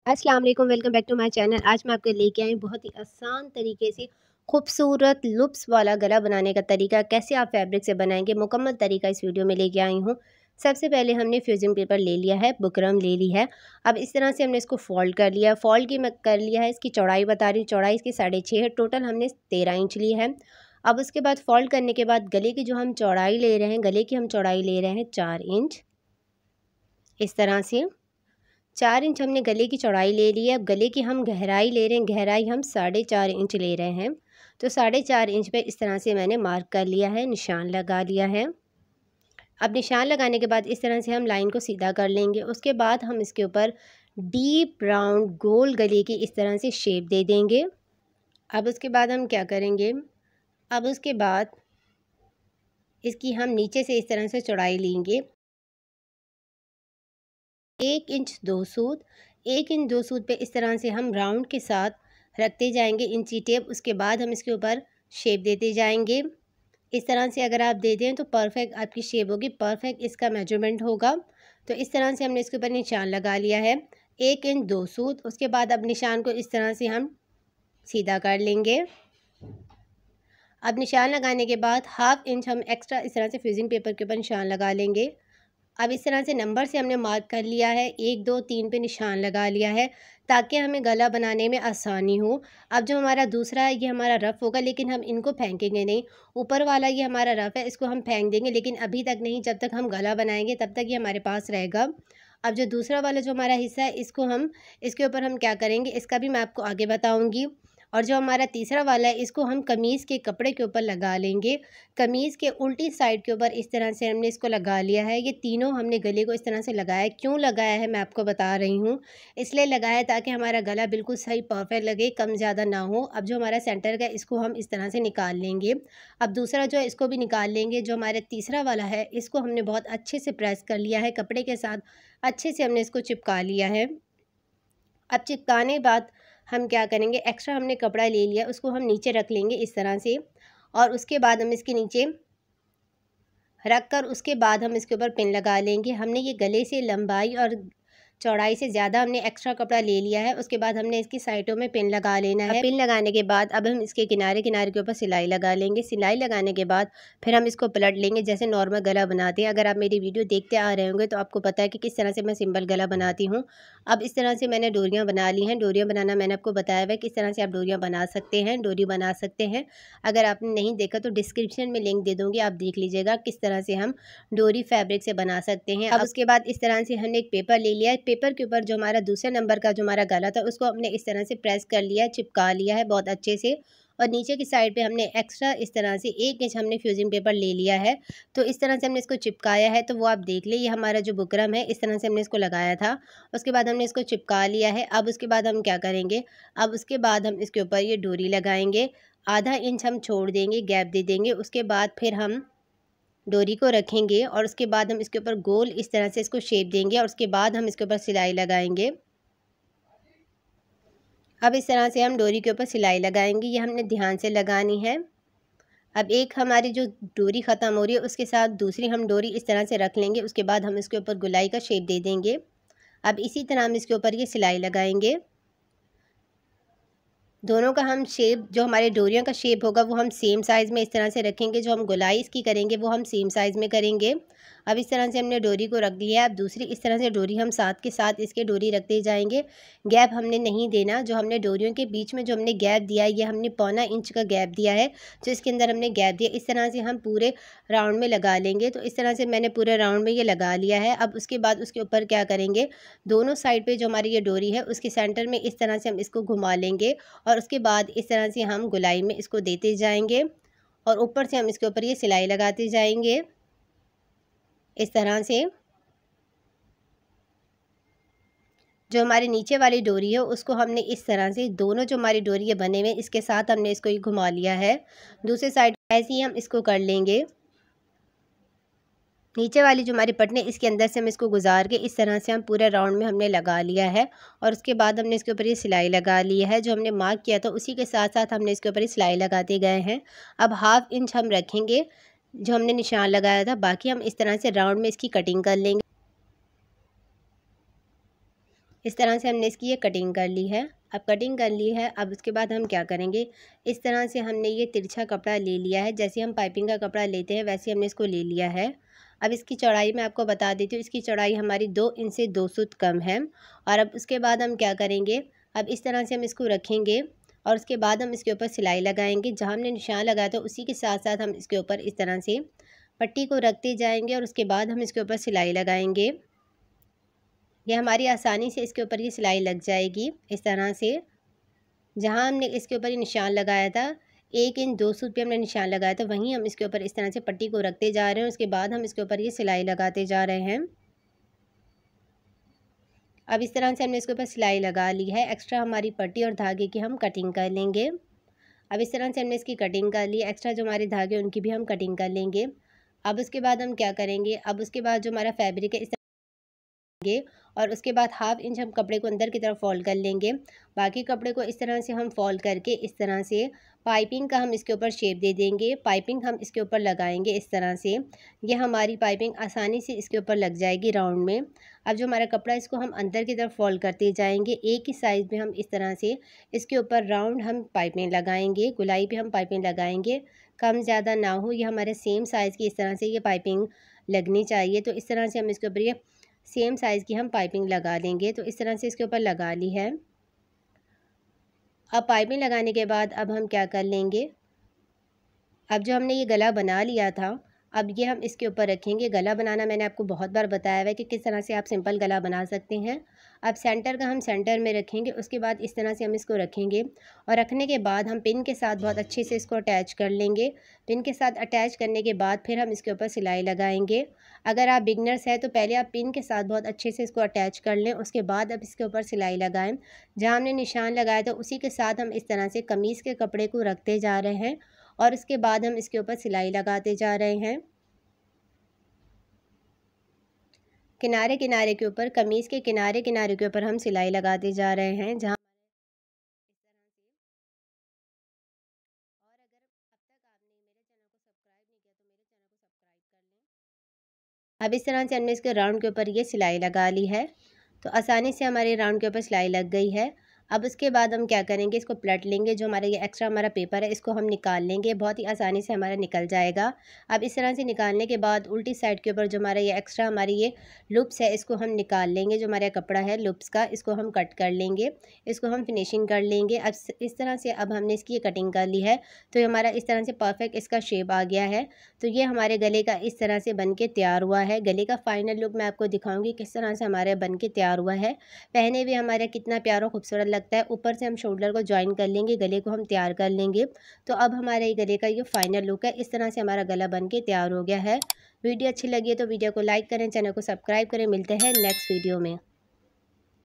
अस्सलाम वालेकुम, welcome back to my channel. आज मैं आपके लेके आई बहुत ही आसान तरीके से खूबसूरत लुप्स वाला गला बनाने का तरीका, कैसे आप फैब्रिक से बनाएंगे, मुकम्मल तरीका इस वीडियो में लेके आई हूँ। सबसे पहले हमने फ्यूजिंग पेपर ले लिया है, बुकरम ले ली है। अब इस तरह से हमने इसको फोल्ड कर लिया। फोल्ड की मैं कर लिया है, इसकी चौड़ाई बता रही हूँ, चौड़ाई इसकी 6.5 है, टोटल हमने 13 इंच ली है। अब उसके बाद फोल्ड करने के बाद गले की जो हम चौड़ाई ले रहे हैं, गले की हम चौड़ाई ले रहे हैं 4 इंच। इस तरह से 4 इंच हमने गले की चौड़ाई ले ली है। अब गले की हम गहराई ले रहे हैं, गहराई हम 4.5 इंच ले रहे हैं। तो 4.5 इंच पे इस तरह से मैंने मार्क कर लिया है, निशान लगा लिया है। अब निशान लगाने के बाद इस तरह से हम लाइन को सीधा कर लेंगे। उसके बाद हम इसके ऊपर डीप राउंड गोल गले की इस तरह से शेप दे देंगे। अब उसके बाद हम क्या करेंगे, अब उसके बाद इसकी हम नीचे से इस तरह से चौड़ाई लेंगे 1 इंच 2 सूत। 1 इंच 2 सूत पे इस तरह से हम राउंड के साथ रखते जाएंगे इंची टेप। उसके बाद हम इसके ऊपर शेप देते जाएंगे। इस तरह से अगर आप दे दें तो परफेक्ट आपकी शेप होगी, परफेक्ट इसका मेजरमेंट होगा। तो इस तरह से हमने इसके ऊपर निशान लगा लिया है 1 इंच 2 सूत। उसके बाद अब निशान को इस तरह से हम सीधा कर लेंगे। अब निशान लगाने के बाद 1/2 इंच हम एक्स्ट्रा इस तरह से फ्यूजिंग पेपर के ऊपर निशान लगा लेंगे। अब इस तरह से नंबर से हमने मार्क कर लिया है, 1 2 3 पे निशान लगा लिया है ताकि हमें गला बनाने में आसानी हो। अब जो हमारा दूसरा है ये हमारा रफ़ होगा, लेकिन हम इनको फेंकेंगे नहीं। ऊपर वाला ये हमारा रफ़ है, इसको हम फेंक देंगे, लेकिन अभी तक नहीं, जब तक हम गला बनाएंगे तब तक ये हमारे पास रहेगा। अब जो दूसरा वाला जो हमारा हिस्सा है इसको हम इसके ऊपर हम क्या करेंगे, इसका भी मैं आपको आगे बताऊँगी। और जो हमारा तीसरा वाला है इसको हम कमीज़ के कपड़े के ऊपर लगा लेंगे। कमीज़ के उल्टी साइड के ऊपर इस तरह से हमने इसको लगा लिया है। ये तीनों हमने गले को इस तरह से लगाया है। क्यों लगाया है मैं आपको बता रही हूँ, इसलिए लगाया है ताकि हमारा गला बिल्कुल सही परफेक्ट लगे, कम ज़्यादा ना हो। अब जो हमारा सेंटर का इसको हम इस तरह से निकाल लेंगे। अब दूसरा जो है इसको भी निकाल लेंगे। जो हमारा तीसरा वाला है इसको हमने बहुत अच्छे से प्रेस कर लिया है, कपड़े के साथ अच्छे से हमने इसको चिपका लिया है। अब चिपकाने बाद हम क्या करेंगे, एक्स्ट्रा हमने कपड़ा ले लिया उसको हम नीचे रख लेंगे इस तरह से। और उसके बाद हम इसके नीचे रख कर उसके बाद हम इसके ऊपर पिन लगा लेंगे। हमने ये गले से लंबाई और चौड़ाई से ज़्यादा हमने एक्स्ट्रा कपड़ा ले लिया है। उसके बाद हमने इसकी साइडों में पिन लगा लेना है। पिन लगाने के बाद अब हम इसके किनारे किनारे के ऊपर सिलाई लगा लेंगे। सिलाई लगाने के बाद फिर हम इसको पलट लेंगे जैसे नॉर्मल गला बनाते हैं। अगर आप मेरी वीडियो देखते आ रहे होंगे तो आपको पता है कि किस तरह से मैं सिंपल गला बनाती हूँ। अब इस तरह से मैंने डोरियाँ बना ली हैं। डोरियाँ बनाना मैंने आपको बताया हुआ है किस तरह से आप डोरियाँ बना सकते हैं, डोरी बना सकते हैं। अगर आपने नहीं देखा तो डिस्क्रिप्शन में लिंक दे दूँगी, आप देख लीजिएगा किस तरह से हम डोरी फैब्रिक से बना सकते हैं। अब उसके बाद इस तरह से हमने एक पेपर ले लिया है। पेपर के ऊपर जो हमारा दूसरे नंबर का जो हमारा गला था उसको हमने इस तरह से प्रेस कर लिया है, चिपका लिया है बहुत अच्छे से। और नीचे की साइड पे हमने एक्स्ट्रा इस तरह से 1 इंच हमने फ्यूजिंग पेपर ले लिया है। तो इस तरह से हमने इसको चिपकाया है, तो वो आप देख लें। ये हमारा जो बुकरम है इस तरह से हमने इसको लगाया था। उसके बाद हमने इसको चिपका लिया है। अब उसके बाद हम क्या करेंगे, अब उसके बाद हम इसके ऊपर ये डोरी लगाएंगे। आधा इंच हम छोड़ देंगे, गैप दे देंगे। उसके बाद फिर हम डोरी को रखेंगे और उसके बाद हम इसके ऊपर गोल इस तरह से इसको शेप देंगे और उसके बाद हम इसके ऊपर सिलाई लगाएंगे। अब इस तरह से हम डोरी के ऊपर सिलाई लगाएंगे, ये हमने ध्यान से लगानी है। अब एक हमारी जो डोरी ख़त्म हो रही है उसके साथ दूसरी हम डोरी इस तरह से रख लेंगे। उसके बाद हम इसके ऊपर गुलाई का शेप दे देंगे। अब इसी तरह हम इसके ऊपर ये सिलाई लगाएंगे। दोनों का हम शेप, जो हमारे डोरियों का शेप होगा वो हम सेम साइज़ में इस तरह से रखेंगे। जो हम गोलाई इसकी करेंगे वो हम सेम साइज़ में करेंगे। अब इस तरह से हमने डोरी को रख दिया है। अब दूसरी इस तरह से डोरी हम साथ के साथ इसके डोरी रखते जाएंगे। गैप हमने नहीं देना। जो हमने डोरियों के बीच में जो हमने गैप दिया है ये हमने 1.25 इंच का गैप दिया है, जो इसके अंदर हमने गैप दिया। इस तरह से हम पूरे राउंड में लगा लेंगे। तो इस तरह से मैंने पूरे राउंड में ये लगा लिया है। अब उसके बाद उसके ऊपर क्या करेंगे, दोनों साइड पर जो हमारी ये डोरी है उसके सेंटर में इस तरह से हम इसको घुमा लेंगे और उसके बाद इस तरह से हम गोलाई में इसको देते जाएंगे और ऊपर से हम इसके ऊपर ये सिलाई लगाते जाएंगे इस तरह से। जो हमारी नीचे वाली डोरी है उसको हमने इस तरह से दोनों जो हमारी डोरी है बने हुए इसके साथ हमने इसको ही घुमा लिया है। दूसरे साइड ऐसे ही हम इसको कर लेंगे। नीचे वाली जो हमारी पट्टी इसके अंदर से हम इसको गुजार के इस तरह से हम पूरे राउंड में हमने लगा लिया है। और उसके बाद हमने इसके ऊपर ये सिलाई लगा ली है। जो हमने मार्क किया था उसी के साथ साथ हमने इसके ऊपर ये सिलाई लगाते गए हैं। अब 1/2 इंच हम रखेंगे जो हमने निशान लगाया था, बाकी हम इस तरह से राउंड में इसकी कटिंग कर लेंगे। इस तरह से हमने इसकी ये कटिंग कर ली है। अब कटिंग कर ली है, अब उसके बाद हम क्या करेंगे, इस तरह से हमने ये तिरछा कपड़ा ले लिया है। जैसे हम पाइपिंग का कपड़ा लेते हैं वैसे हमने इसको ले लिया है। अब इसकी चौड़ाई मैं आपको बता देती हूँ। इसकी चौड़ाई हमारी 2 इंच से 2 सूत कम है। और अब उसके बाद हम क्या करेंगे, अब इस तरह से हम इसको रखेंगे और उसके बाद हम इसके ऊपर सिलाई लगाएंगे। जहाँ हमने निशान लगाया था उसी के साथ साथ हम इसके ऊपर इस तरह से पट्टी को रखते जाएंगे और उसके बाद हम इसके ऊपर सिलाई लगाएंगे। ये हमारी आसानी से इसके ऊपर ये सिलाई लग जाएगी। इस तरह से जहाँ हमने इसके ऊपर ये निशान लगाया था, 1 इंच 2 सूत पे हमने निशान लगाया था, वहीं हम इसके ऊपर इस तरह से पट्टी को रखते जा रहे हैं। उसके बाद हम इसके ऊपर ये सिलाई लगाते जा रहे हैं। अब इस तरह से हमने इसके ऊपर सिलाई लगा ली है। एक्स्ट्रा हमारी पट्टी और धागे की हम कटिंग कर लेंगे। अब इस तरह से हमने इसकी कटिंग कर ली। एक्स्ट्रा जो हमारे धागे उनकी भी हम कटिंग कर लेंगे। अब उसके बाद हम क्या करेंगे, अब उसके बाद जो हमारा फैब्रिक है और उसके बाद 1/2 इंच हम कपड़े को अंदर की तरफ फोल्ड कर लेंगे। बाकी कपड़े को इस तरह से हम फोल्ड करके इस तरह से पाइपिंग का हम इसके ऊपर शेप दे देंगे। पाइपिंग हम इसके ऊपर लगाएंगे इस तरह से। ये हमारी पाइपिंग आसानी से इसके ऊपर लग जाएगी राउंड में। अब जो हमारा कपड़ा इसको हम अंदर की तरफ फोल्ड करते जाएंगे। एक ही साइज़ में हम इस तरह से इसके ऊपर राउंड हम पाइपिंग लगाएंगे, गोलाई पे हम पाइपिंग लगाएंगे। कम ज़्यादा ना हो, ये हमारे सेम साइज़ की इस तरह से ये पाइपिंग लगनी चाहिए। तो इस तरह से हम इसके ऊपर ये सेम साइज़ की हम पाइपिंग लगा देंगे। तो इस तरह से इसके ऊपर लगा ली है। अब पाइपिंग लगाने के बाद अब हम क्या कर लेंगे, अब जो हमने ये गला बना लिया था, अब ये हम इसके ऊपर रखेंगे। गला बनाना मैंने आपको बहुत बार बताया हुआ है कि किस तरह से आप सिंपल गला बना सकते हैं। अब सेंटर का हम सेंटर में रखेंगे। उसके बाद इस तरह से हम इसको रखेंगे और रखने के बाद हम पिन के साथ बहुत अच्छे से इसको अटैच कर लेंगे। पिन के साथ अटैच करने के बाद फिर हम इसके ऊपर सिलाई लगाएंगे। अगर आप बिगनर्स हैं तो पहले आप पिन के साथ बहुत अच्छे से इसको अटैच कर लें। उसके बाद अब इसके ऊपर सिलाई लगाएं। जहाँ हमने निशान लगाया था उसी के साथ हम इस तरह से कमीज़ के कपड़े को रखते जा रहे हैं और इसके बाद हम इसके ऊपर सिलाई लगाते जा रहे हैं। किनारे किनारे के ऊपर, कमीज़ के किनारे किनारे के ऊपर हम सिलाई लगाते जा रहे हैं। जहाँ और अगर अब तक आपने मेरे चैनल को सब्सक्राइब नहीं किया तो मेरे चैनल को सब्सक्राइब कर लें। अब इस तरह से हमने इसके राउंड के ऊपर ये सिलाई लगा ली है। तो आसानी से हमारे राउंड के ऊपर सिलाई लग गई है। अब उसके बाद हम क्या करेंगे, इसको पलट लेंगे। जो हमारा ये एक्स्ट्रा हमारा पेपर है इसको हम निकाल लेंगे। बहुत ही आसानी से हमारा निकल जाएगा। अब इस तरह से निकालने के बाद उल्टी साइड के ऊपर जो हमारा ये एक्स्ट्रा हमारी ये लूप्स है इसको हम निकाल लेंगे। जो हमारा कपड़ा है लूप्स का, इसको हम कट कर लेंगे। इसको हम फिनिशिंग कर लेंगे। अब इस तरह से अब हमने इसकी कटिंग कर ली है। तो ये हमारा इस तरह से परफेक्ट इसका शेप आ गया है। तो ये हमारे गले का इस तरह से बन के तैयार हुआ है। गले का फाइनल लुक मैं आपको दिखाऊंगी किस तरह से हमारे बन के तैयार हुआ है। पहने भी हमारा कितना प्यारा खूबसूरत लगता है। ऊपर से हम शोल्डर को ज्वाइन कर लेंगे, गले को हम तैयार कर लेंगे। तो अब हमारे ये गले का ये फाइनल लुक है। इस तरह से हमारा गला बन के तैयार हो गया है। वीडियो अच्छी लगी है तो वीडियो को लाइक करें, चैनल को सब्सक्राइब करें। मिलते हैं नेक्स्ट वीडियो में।